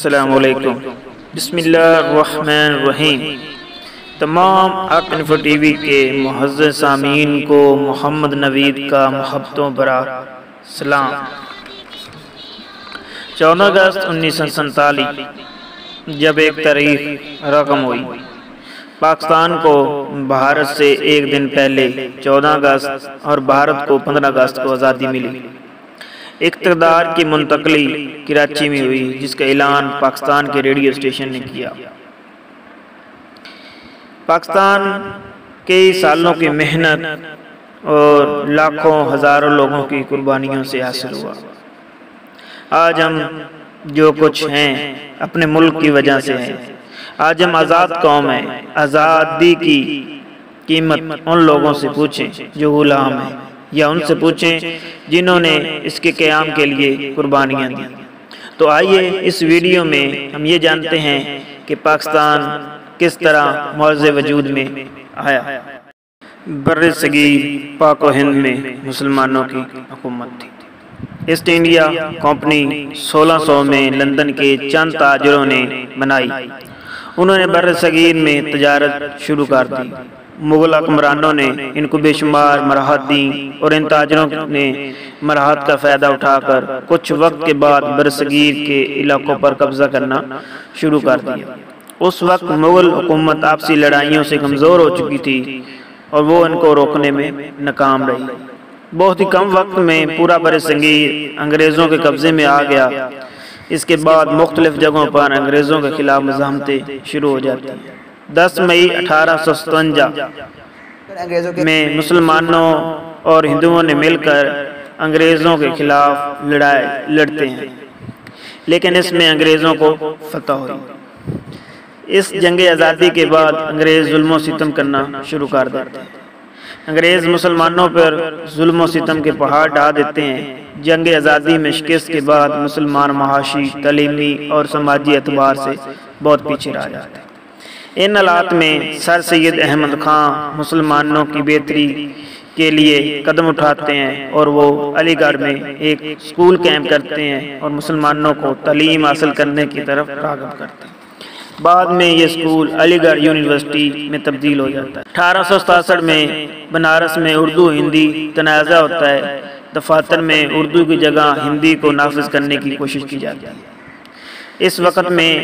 السلام علیکم۔ بسم اللہ الرحمن الرحیم۔ تمام حق انفو ٹی وی کے معزز سامعین کو محمد نوید کا محبتوں بھرا سلام۔ 14 اگست 1947 جب ایک تاریخ رقم ہوئی، پاکستان کو بھارت سے ایک دن پہلے 14 اگست اور بھارت کو 15 اگست کو آزادی ملی۔ اقتدار کی منتقلی کراچی میں ہوئی، جس کا اعلان پاکستان کے ریڈیو اسٹیشن نے کیا۔ پاکستان کئی سالوں کی محنت اور لاکھوں ہزاروں لوگوں کی قربانیوں سے حاصل ہوا۔ آج ہم جو کچھ ہیں اپنے ملک کی وجہ سے ہیں۔ آج ہم آزاد قوم ہیں۔ آزادی کی قیمت ان لوگوں سے پوچھیں جو غلام ہیں، یا ان سے پوچھیں جنہوں نے اس کے قیام کے لیے قربانیاں دی۔ تو آئیے اس ویڈیو میں ہم یہ جانتے ہیں کہ پاکستان کس طرح معز وجود میں آیا۔ بر صغیر پاک و ہند میں مسلمانوں کی حکومت تھی۔ ایسٹ انڈیا کمپنی 1600 میں لندن کے چند تاجروں نے بنائی۔ انہوں نے بر صغیر میں تجارت شروع کر دی۔ مغل حکمرانوں نے ان کو بے شمار مراحت دیں اور ان تاجروں نے مراحت کا فائدہ اٹھا کر کچھ وقت کے بعد برصغیر کے علاقوں پر قبضہ کرنا شروع کر دیا۔ اس وقت مغل حکومت آپسی لڑائیوں سے کمزور ہو چکی تھی اور وہ ان کو روکنے میں ناکام رہی۔ بہت ہی کم وقت میں پورا برصغیر انگریزوں کے قبضے میں آ گیا۔ اس کے بعد مختلف جگہوں پر انگریزوں کے خلاف مزاحمتیں شروع ہو جاتی ہیں۔ 10 مئی 1857 میں مسلمانوں اور ہندوؤں نے مل کر انگریزوں کے خلاف لڑتے ہیں، لیکن اس میں انگریزوں کو فتح ہوئی۔ اس جنگ آزادی کے بعد انگریز ظلم و ستم کرنا شروع کر دیتے ہیں۔ انگریز مسلمانوں پر ظلم و ستم کے پہاڑ ڈھا دیتے ہیں۔ جنگ آزادی میں شکست کے بعد مسلمان معاشی، تعلیمی اور سماجی اعتبار سے بہت پیچھے رہ جاتے ہیں۔ ان حالات میں سر سید احمد خان مسلمانوں کی بہتری کے لیے قدم اٹھاتے ہیں اور وہ علی گڑھ میں ایک اسکول قائم کرتے ہیں اور مسلمانوں کو تعلیم حاصل کرنے کی طرف راغب کرتے ہیں۔ بعد میں یہ اسکول علی گڑھ یونیورسٹی میں تبدیل ہو جاتا ہے۔ 1867 میں بنارس میں اردو ہندی تنازع ہوتا ہے۔ دفاتر میں اردو کی جگہ ہندی کو نافذ کرنے کی کوشش کی جاتی ہے۔ اس وقت میں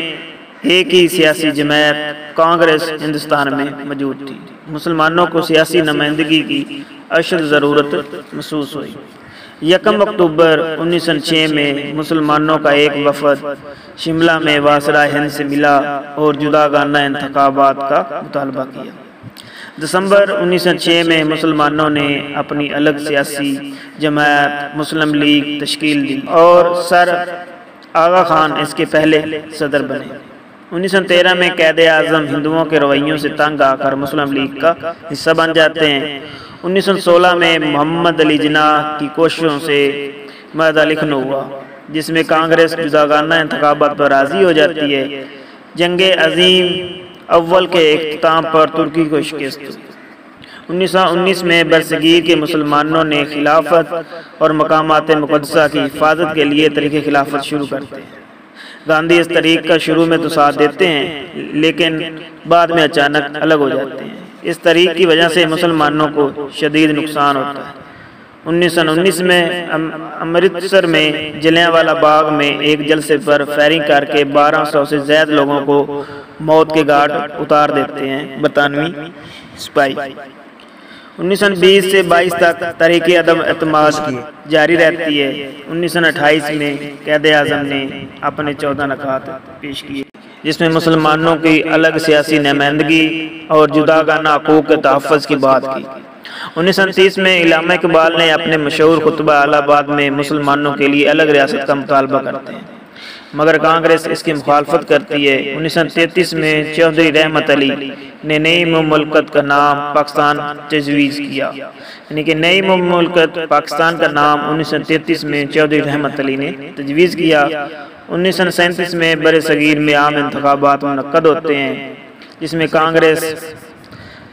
ایک ہی سیاسی جماعت کانگریس ہندوستان میں موجود تھی۔ مسلمانوں کو سیاسی نمائندگی کی اشد ضرورت محسوس ہوئی۔ 1 اکتوبر 1906 میں مسلمانوں کا ایک وفد شملہ میں وائسرائے ہند سے ملا اور جداگانہ انتخابات کا مطالبہ کیا۔ دسمبر 1906 میں مسلمانوں نے اپنی الگ سیاسی جماعت مسلم لیگ تشکیل دی اور سر آغا خان اس کے پہلے صدر بنے۔ 1913 میں قائد اعظم ہندوؤں کے رویوں سے تنگ آ کر مسلم لیگ کا حصہ بن جاتے ہیں۔ 1916 میں محمد علی جناح کی کوششوں سے معاہدہ لکھنؤ ہوا، جس میں کانگریس جداگانہ انتخابات پر راضی ہو جاتی ہے۔ جنگ عظیم اول کے اختتام پر ترکی کو شکست ہوئی۔ 1919 میں برصغیر کے مسلمانوں نے خلافت اور مقامات مقدسہ کی حفاظت کے لیے تحریک خلافت شروع کرتے ہیں۔ گاندھی اس تحریک کا شروع میں تو ساتھ دیتے ہیں، لیکن بعد میں اچانک الگ ہو جاتے ہیں۔ اس تحریک کی وجہ سے مسلمانوں کو شدید نقصان ہوتا ہے۔ 1919 میں امرتسر میں جلیانوالہ باغ میں ایک جلسے پر فائرنگ کر کے 1200 سے زائد لوگوں کو موت کے گھاٹ اتار دیتے ہیں برطانوی سپاہی۔ 1920 سے 22 تک تحریک عدم اعتماد جاری رہتی ہے۔ 1928 میں قائد اعظم نے اپنے 14 نکات پیش کیے، جس میں مسلمانوں کی الگ سیاسی نمائندگی اور جداگانہ حقوق کے تحفظ کی بات کی۔ 1929 میں علامہ اقبال نے اپنے مشہور خطبہ الہ آباد میں مسلمانوں کے لیے الگ ریاست کا مطالبہ کرتے ہیں، مگر کانگریس اس کی مخالفت کرتی ہے۔ 1933 میں چودھری رحمت علی نے نئی مملکت کا نام پاکستان تجویز کیا، یعنی کہ نئی مملکت پاکستان کا نام 1933 میں چودھری رحمت علی نے تجویز کیا۔ 1937 میں برصغیر میں عام انتخابات منعقد ہوتے ہیں، جس میں کانگریس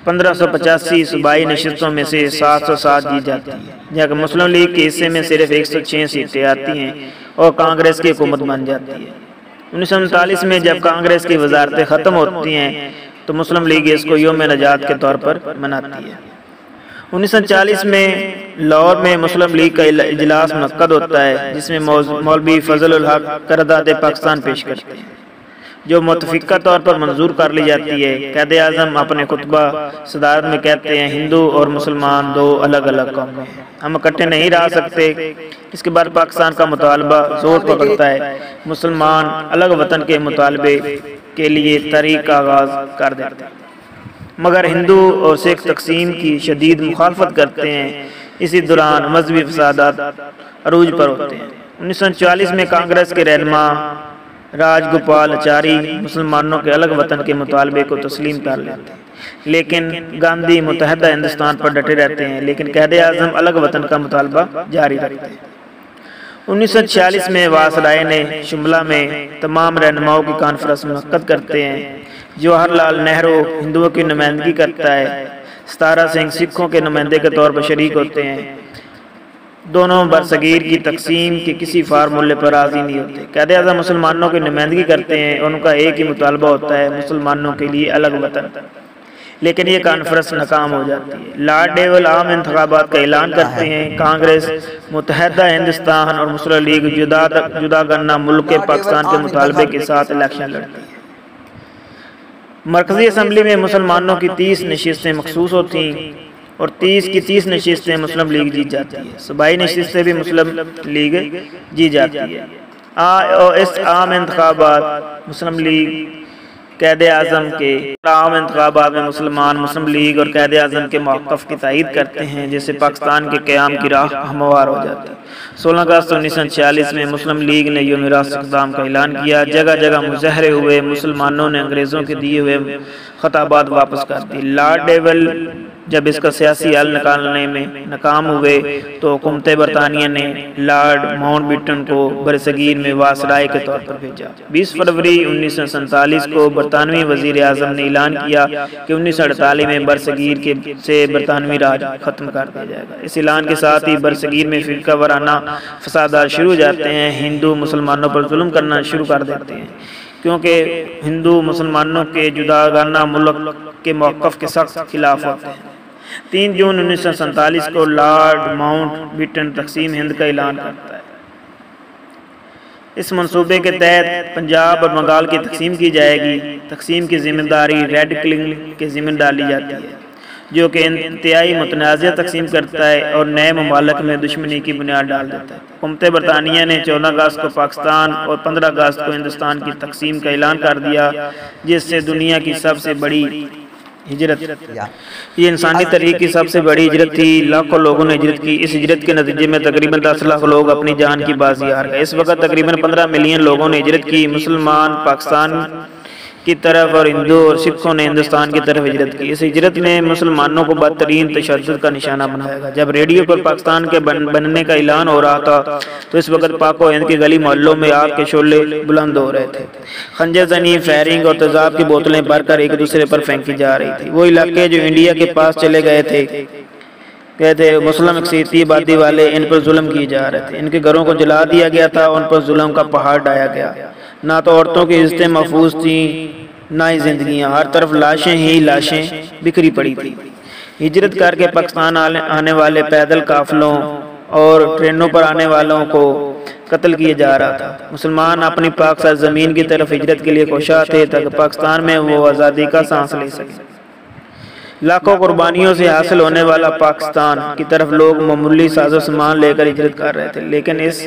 1585 صوبائی نشستوں میں سے 707 جیت جاتی ہے، جہاں مسلم لیگ کے حصے میں صرف 106 سیٹیں آتی ہیں اور کانگریس کی حکومت بن جاتی ہے۔ 1939 میں جب کانگریس کی وزارتیں ختم ہوتی ہیں تو مسلم لیگ اس کو یوم نجات کے طور پر مناتی ہے۔ 1940 میں لاہور میں مسلم لیگ کا اجلاس منعقد ہوتا ہے جس میں مولوی فضل الحق قرارداد پاکستان پیش کرتے ہیں جو متفقہ طور پر منظور کر لی جاتی ہے۔ قائد اعظم اپنے خطبہ صدارت میں کہتے ہیں ہندو اور مسلمان دو الگ الگ قومیں ہیں، ہم اکٹھے نہیں رہ سکتے۔ اس کے بعد پاکستان کا مطالبہ زور پکڑتا ہے، مسلمان الگ وطن کے مطالبے کے لیے تحریک کا آغاز کر دیتے ہیں، مگر ہندو اور سکھ تقسیم کی شدید مخالفت کرتے ہیں۔ اسی دوران مذہبی فسادات عروج پر ہوتے ہیں۔ 1940 میں کانگریس کے رہنما راج گوپال اچاری مسلمانوں کے الگ وطن کے مطالبے کو تسلیم کر لیتے ہیں، لیکن گاندھی متحدہ ہندوستان پر ڈٹے رہتے ہیں، لیکن قائد اعظم الگ وطن کا مطالبہ جاری رکھتے ہیں۔ 1946 میں واسرائے نے شملہ میں تمام رہنماؤں کی کانفرنس منعقد کرتے ہیں۔ جواہر لال نہرو ہندوؤں کی نمائندگی کرتا ہے، ستارہ سنگھ سکھوں کے نمائندے کے طور پر شریک ہوتے ہیں۔ دونوں برصغیر کی تقسیم کے کسی فارمولے پر راضی نہیں ہوتے۔ قائد اعظم مسلمانوں کی نمائندگی کرتے ہیں، ان کا ایک ہی مطالبہ ہوتا ہے، مسلمانوں کے لیے الگ وطن، لیکن یہ کانفرنس ناکام ہو جاتی ہے۔ لارڈ ڈیول عام انتخابات کا اعلان کرتے ہیں۔ کانگریس متحدہ ہندوستان اور مسلم لیگ جدا کرنا ملک پاکستان کے مطالبے کے ساتھ الیکشن لڑتی ہے۔ مرکزی اسمبلی میں مسلمانوں کی 30 نشستیں مخصوص ہوتی ہیں اور 30 کی 30 نشستیں مسلم لیگ جیت جاتی ہے، صوبائی نشستیں بھی مسلم لیگ جیت جاتی ہے۔ اس عام انتخابات مسلم لیگ قائد اعظم کے عام انتخابات میں مسلم لیگ اور قائد اعظم کے موقف کی تائید کرتے ہیں، جس سے پاکستان کے قیام کی راہ ہموار ہو جاتی ہے۔ 16 اگست 1946 میں مسلم لیگ نے یوم راست اقدام کا اعلان کیا۔ جگہ جگہ مظاہرے ہوئے، مسلمانوں نے انگریزوں کے دیے ہوئے خطابات واپس کر دی۔ لارڈ ڈیول جب اس کا سیاسی حل نکالنے میں ناکام ہوئے تو حکومت برطانیہ نے لارڈ ماؤنٹ بیٹن کو برصغیر میں وائسرائے کے طور پر بھیجا۔ 20 فروری 1947 کو برطانوی وزیر اعظم نے اعلان کیا کہ 1948 میں برصغیر سے برطانوی راج ختم کر دیا جائے گا۔ اس اعلان کے ساتھ ہی برصغیر میں فرقہ وارانہ فسادات شروع ہو جاتے ہیں، ہندو مسلمانوں پر ظلم کرنا شروع کر دیتے ہیں، کیونکہ ہندو مسلمانوں کے جداگانہ ملک کے موقف کے سخت خلاف ہوتے ہیں۔ 3 جون 1947 کو لارڈ ماؤنٹ بیٹن تقسیم ہند کا اعلان کرتا ہے۔ اس منصوبے کے تحت پنجاب اور بنگال کی تقسیم کی جائے گی۔ تقسیم کی ذمہ داری ریڈ کلنگ کے ذمہ ڈالی جاتی ہے، جو کہ انتہائی متنازع تقسیم کرتا ہے اور نئے ممالک میں دشمنی کی بنیاد ڈال دیتا ہے۔ حکومت برطانیہ نے 14 اگست کو پاکستان اور 15 اگست کو ہندوستان کی تقسیم کا اعلان کر دیا، جس سے دنیا کی سب سے بڑی ہجرت، یہ انسانی تاریخ کی سب سے بڑی ہجرت تھی۔ لاکھوں لوگوں نے ہجرت کی۔ اس ہجرت کے نتیجے میں تقریباً 10 لاکھ لوگ اپنی جان کی بازی ہار گئے۔ اس وقت تقریباً 15 ملین لوگوں نے ہجرت کی، مسلمان پاکستان کی طرف اور ہندو اور سکھوں نے ہندوستان کی طرف ہجرت کی۔ اس ہجرت نے مسلمانوں کو بدترین تشدد کا نشانہ بنایا گا۔ جب ریڈیو پر پاکستان کے بننے کا اعلان ہو رہا تھا تو اس وقت پاک و ہند کے گلی محلوں میں آگ کے شعلے بلند ہو رہے تھے، خنجر زنی، فائرنگ اور تیزاب کی بوتلیں بھر کر ایک دوسرے پر پھینکی جا رہی تھی۔ وہ علاقے جو انڈیا کے پاس چلے گئے تھے، کہتے مسلم اکثریتی آبادی والے، ان پر ظلم کیے جا رہے تھے۔ ان کے گھروں کو جلا دیا گیا تھا، ان پر ظلم کا پہاڑ ڈھایا گیا۔ نہ تو عورتوں کی عزتیں محفوظ تھیں، نہ ہی زندگیاں، ہر طرف لاشیں ہی لاشیں بکھری پڑی تھی۔ ہجرت کر کے پاکستان آنے والے پیدل قافلوں اور ٹرینوں پر آنے والوں کو قتل کیے جا رہا تھا۔ مسلمان اپنی پاک سرزمین کی طرف ہجرت کے لیے کوشاں تھے تاکہ پاکستان میں وہ آزادی کا سانس لے سکیں۔ لاکھوں قربانیوں سے حاصل ہونے والا پاکستان کی طرف لوگ معمولی ساز و سامان لے کر ہجرت کر رہے تھے، لیکن اس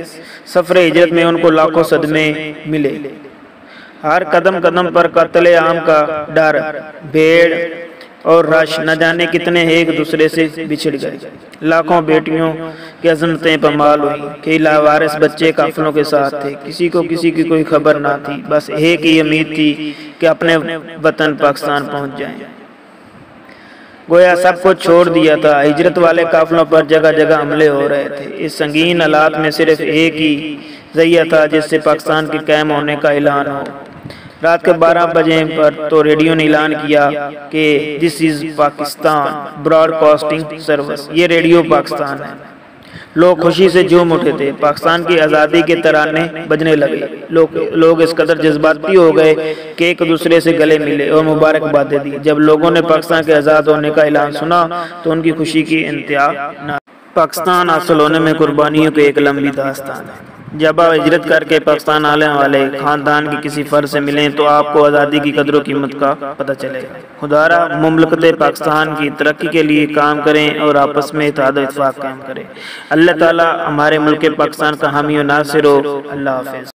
سفر ہجرت میں ان کو لاکھوں صدمے ملے۔ ہر قدم قدم پر قتل عام کا ڈر، بھیڑ اور رش، نہ جانے کتنے ایک دوسرے سے بچھڑ گئے۔ لاکھوں بیٹیوں کی عظمتیں پامال ہوئی، کئی لاوارث بچے قافلوں کے ساتھ تھے، کسی کی کوئی خبر نہ تھی، بس ایک ہی امید تھی کہ اپنے وطن پاکستان پہنچ جائیں۔ گویا سب کو چھوڑ دیا تھا۔ ہجرت والے قافلوں پر جگہ جگہ حملے ہو رہے تھے۔ اس سنگین حالات میں صرف ایک ہی ذریعہ تھا جس سے پاکستان کے قائم ہونے کا اعلان ہو۔ رات کے 12 بجے پر تو ریڈیو نے اعلان کیا کہ دس از پاکستان براڈ کاسٹنگ سروس، یہ ریڈیو پاکستان ہے۔ لوگ خوشی سے جھوم اٹھے تھے، پاکستان کی آزادی کے ترانے بجنے لگے، لوگ اس قدر جذباتی ہو گئے کہ ایک دوسرے سے گلے ملے اور مبارکبادیں دی۔ جب لوگوں نے پاکستان کے آزاد ہونے کا اعلان سنا تو ان کی خوشی کی انتہا نہ۔ پاکستان حاصل ہونے میں قربانیوں کی ایک لمبی داستان ہے۔ جب آپ ہجرت کر کے پاکستان آنے والے خاندان کے کسی فرد سے ملیں تو آپ کو آزادی کی قدر و قیمت کا پتہ چلے گا۔ خدارا مملکت پاکستان کی ترقی کے لیے کام کریں اور آپس میں اتحاد و اتفاق قائم کریں۔ اللہ تعالی ہمارے ملک پاکستان کا حامی و ناصر ہو۔ اللہ حافظ۔